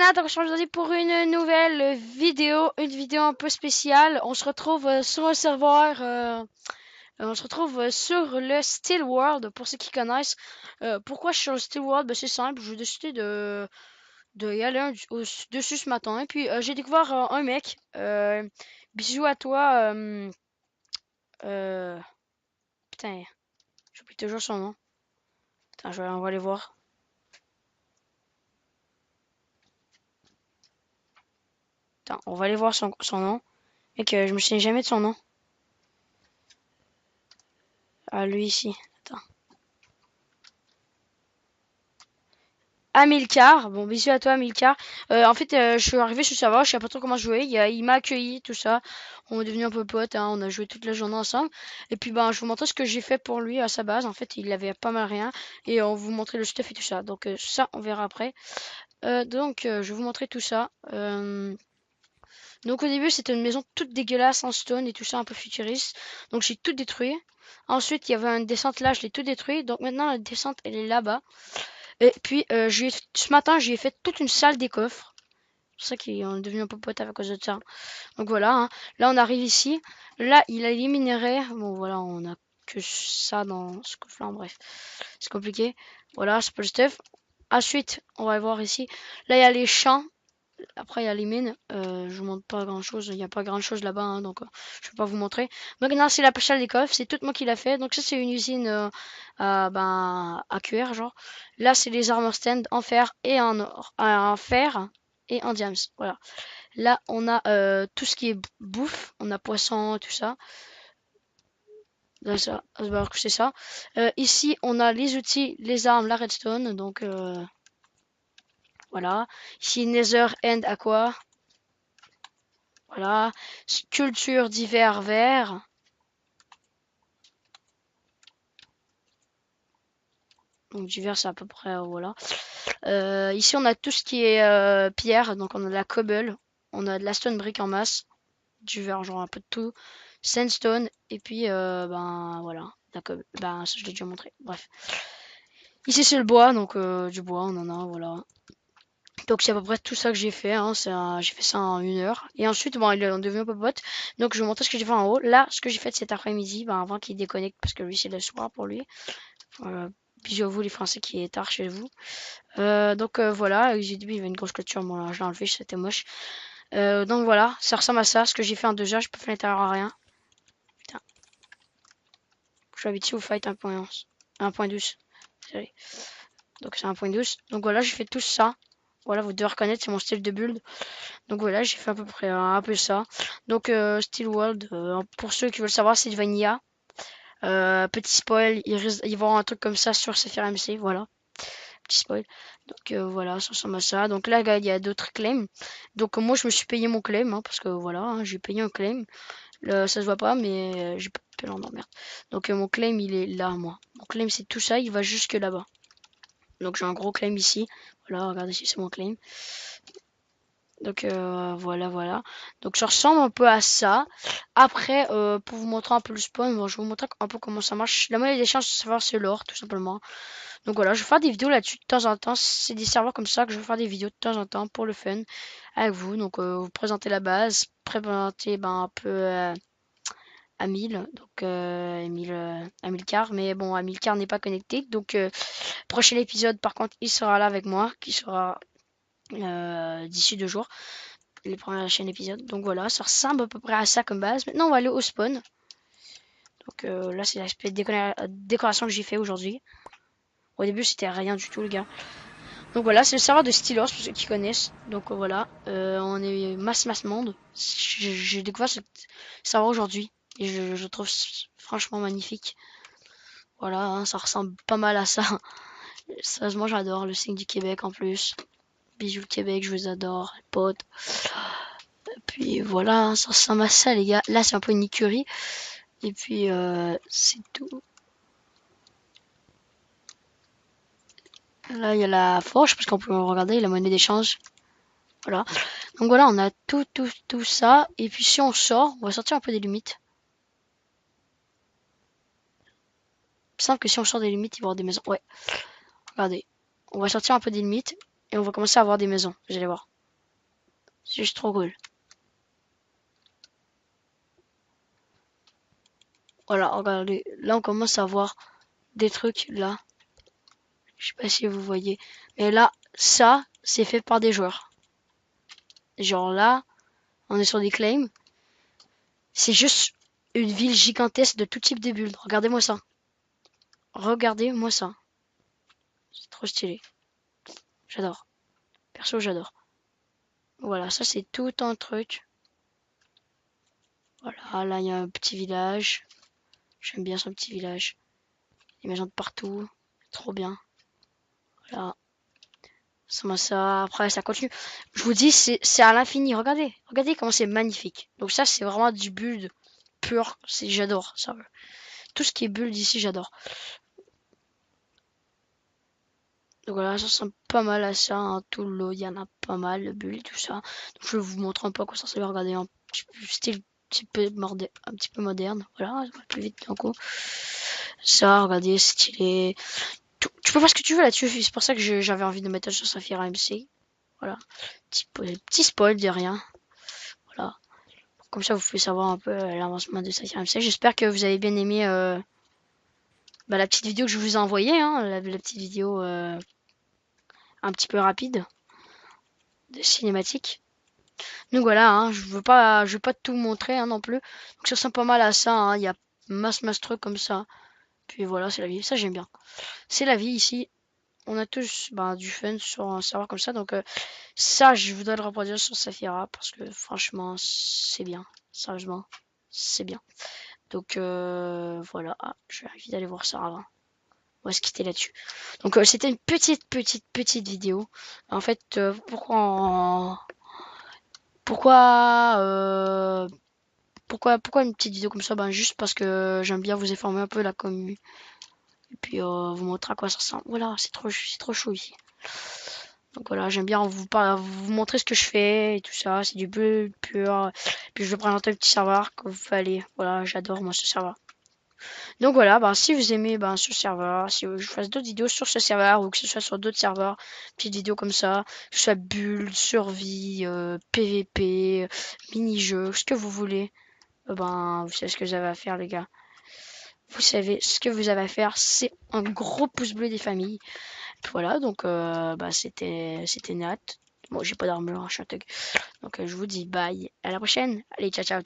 Nat, on se retrouve aujourd'hui pour une nouvelle vidéo, une vidéo un peu spéciale. On se retrouve sur un serveur, on se retrouve sur le Steel World, pour ceux qui connaissent. Pourquoi je suis sur le Steel World? Ben, c'est simple, j'ai décidé de y aller dessus ce matin. Et puis j'ai découvert un mec, bisous à toi, euh, putain, j'oublie toujours son nom. Attends, on va aller voir. Attends, on va aller voir son nom. Mec, je me souviens jamais de son nom. Ah, lui ici. Attends. Amilcar, bon bisous à toi Amilcar. En fait, je suis arrivé sur le serveur, je sais pas trop comment jouer. Il m'a accueilli, tout ça. On est devenu un peu potes, hein, on a joué toute la journée ensemble. Et puis ben, je vous montrer ce que j'ai fait pour lui à sa base. En fait, il avait pas mal rien. Et on vous montrer le stuff et tout ça. Donc ça, on verra après. Je vais vous montrer tout ça. Donc au début, c'était une maison toute dégueulasse en stone et tout ça, un peu futuriste. Donc j'ai tout détruit. Ensuite, il y avait une descente là, je l'ai tout détruit. Donc maintenant, la descente, elle est là-bas. Et puis, ce matin, j'ai fait toute une salle des coffres. C'est pour ça qu'on est devenu un peu potes à cause de ça. Donc voilà, hein. Là, on arrive ici. Là, il a les minerais. Bon, voilà, on a que ça dans ce coffre-là. Bref, c'est compliqué. Voilà, c'est pas le stuff. Ensuite, on va voir ici. Là, il y a les champs. Après, il y a les mines. Je vous montre pas grand-chose. Il n'y a pas grand-chose là-bas, hein, donc je vais pas vous montrer. Donc là, c'est la salle des coffres. C'est tout moi qui l'a fait. Donc ça, c'est une usine à cuir, genre. Là, c'est les armor stands en fer et en or, en fer et en diams. Voilà. Là, on a tout ce qui est bouffe. On a poisson, tout ça. Là, ça, c'est ça. Ici, on a les outils, les armes, la redstone. Donc voilà. Ici, Nether End Aqua. Voilà. Culture d'hiver vert. Donc d'hiver, c'est à peu près, voilà. Ici, on a tout ce qui est pierre. Donc on a de la cobble. On a de la stone brick en masse. Du vert, genre un peu de tout. Sandstone. Et puis, ben voilà. La cobble. Ben ça, je l'ai déjà montré. Bref. Ici, c'est le bois. Donc du bois, on en a, voilà. Donc c'est à peu près tout ça que j'ai fait, hein. J'ai fait ça en 1 heure. Et ensuite, bon, on est devenu un peu pote. Donc je vais vous montrer ce que j'ai fait en haut. Là, ce que j'ai fait cet après-midi, ben, avant qu'il déconnecte, parce que lui c'est le soir pour lui. Bisous à vous les Français qui est tard chez vous. Voilà, j'ai dit il y avait une grosse clôture, bon là, je l'ai enlevé, c'était moche. Donc voilà, ça ressemble à ça, ce que j'ai fait en 2 heures, je peux faire l'intérieur à rien. Putain, je suis habitué au fight 1.11, 1.12. Donc c'est 1.12. Donc voilà, j'ai fait tout ça. Voilà, vous devez reconnaître, c'est mon style de build. Donc voilà, j'ai fait à peu près un peu ça. Donc Steel World, pour ceux qui veulent savoir, c'est du Vanilla. Petit spoil, il va y avoir un truc comme ça sur Sapphire MC, voilà. Petit spoil. Donc voilà, ça ressemble à ça. Donc là, il y a d'autres claims. Donc moi, je me suis payé mon claim, hein, parce que voilà, hein, j'ai payé un claim. Ça se voit pas, mais j'ai pas pu l'endormir. Donc mon claim, il est là, moi. Mon claim, c'est tout ça, il va jusque là-bas. Donc j'ai un gros claim ici. Voilà, regardez ici, c'est mon claim. Donc voilà. Donc ça ressemble un peu à ça. Après, pour vous montrer un peu le spawn, bon, je vais vous montrer un peu comment ça marche. La moindre des chances de savoir c'est l'or, tout simplement. Donc voilà, je vais faire des vidéos là-dessus de temps en temps. C'est des serveurs comme ça que je vais faire des vidéos de temps en temps pour le fun avec vous. Donc vous présenter la base, présenter ben, un peu à 1000, donc 1000 mais bon, Amilcar n'est pas connecté. Donc prochain épisode, par contre, il sera là avec moi, qui sera d'ici 2 jours, les premières chaînes épisodes. Donc voilà, ça ressemble à peu près à ça comme base. Maintenant, on va aller au spawn. Donc là, c'est l'aspect décoration que j'ai fait aujourd'hui. Au début, c'était rien du tout, les gars. Donc voilà, c'est le serveur de Stylos, pour ceux qui connaissent. Donc voilà, on est masse monde. J'ai découvert ce serveur aujourd'hui. Et je trouve franchement magnifique. Voilà, hein, ça ressemble pas mal à ça. Sérieusement, j'adore le signe du Québec en plus. Bisous le Québec, je vous adore, les potes. Puis voilà, hein, ça ressemble à ça, les gars. Là, c'est un peu une écurie. Et puis, c'est tout. Là, il y a la forge, parce qu'on peut regarder la monnaie d'échange. Voilà. Donc voilà, on a tout ça. Et puis si on sort, on va sortir un peu des limites. Il semble que si on sort des limites, il va y avoir des maisons. Ouais, regardez. On va sortir un peu des limites et on va commencer à avoir des maisons. Vous allez voir. C'est juste trop cool. Voilà, regardez. Là, on commence à voir des trucs là. Je sais pas si vous voyez. Mais là, ça, c'est fait par des joueurs. Genre là, on est sur des claims. C'est juste une ville gigantesque de tout type de bulles. Regardez-moi ça. Regardez-moi ça. C'est trop stylé. J'adore. Perso, j'adore. Voilà, ça c'est tout un truc. Voilà, là il y a un petit village. J'aime bien ce petit village. Des maisons de partout. Trop bien. Voilà. Ça, après, ça continue. Je vous dis, c'est à l'infini. Regardez. Regardez comment c'est magnifique. Donc ça, c'est vraiment du build pur. J'adore ça. Tout ce qui est build ici, j'adore. Donc voilà, ça ressemble pas mal à ça. Hein. Tout le lot, il y en a pas mal, le build, tout ça. Donc je vais vous montrer un peu à quoi ça ressemble. Regardez, un petit peu style un petit peu moderne. Voilà, ça va plus vite d'un coup. Ça, regardez, stylé. Tu peux faire ce que tu veux là-dessus. C'est pour ça que j'avais envie de mettre sur Saphira MC. Voilà. Petit spoil de rien. Voilà. Comme ça, vous pouvez savoir un peu l'avancement de Saphira MC. J'espère que vous avez bien aimé la petite vidéo que je vous ai envoyée. Hein, la petite vidéo un petit peu rapide de cinématique. Donc voilà, hein, je veux pas tout montrer hein, non plus. Donc ça ressemble pas mal à ça. Hein, il y a masse trucs comme ça. Puis voilà, c'est la vie. Ça j'aime bien. C'est la vie ici. On a tous du fun sur un serveur comme ça. Donc ça, je voudrais le reproduire sur Saphira parce que franchement, c'est bien. Sérieusement, c'est bien. Donc voilà. Ah, je vais envie d'aller voir ça avant. On va se quitter là-dessus. Donc c'était une petite vidéo. En fait, pourquoi pourquoi une petite vidéo comme ça? Ben juste parce que j'aime bien vous informer un peu la commune. Et puis vous montrer à quoi ça ressemble. Voilà, c'est trop chou ici. Donc voilà, j'aime bien vous montrer ce que je fais et tout ça. C'est du bleu pur. Puis je vais présenter un petit serveur que vous fallait. Voilà, j'adore moi ce serveur. Donc voilà, si vous aimez ce serveur, si je fasse d'autres vidéos sur ce serveur ou que ce soit sur d'autres serveurs, petites vidéos comme ça, que ce soit bulle, survie, PVP, mini-jeux, ce que vous voulez, vous savez ce que vous avez à faire les gars. Vous savez ce que vous avez à faire, c'est un gros pouce bleu des familles. Voilà, donc c'était Nat. Bon, j'ai pas d'armure, hein, je suis un thug. Donc je vous dis bye, à la prochaine. Allez, ciao ciao.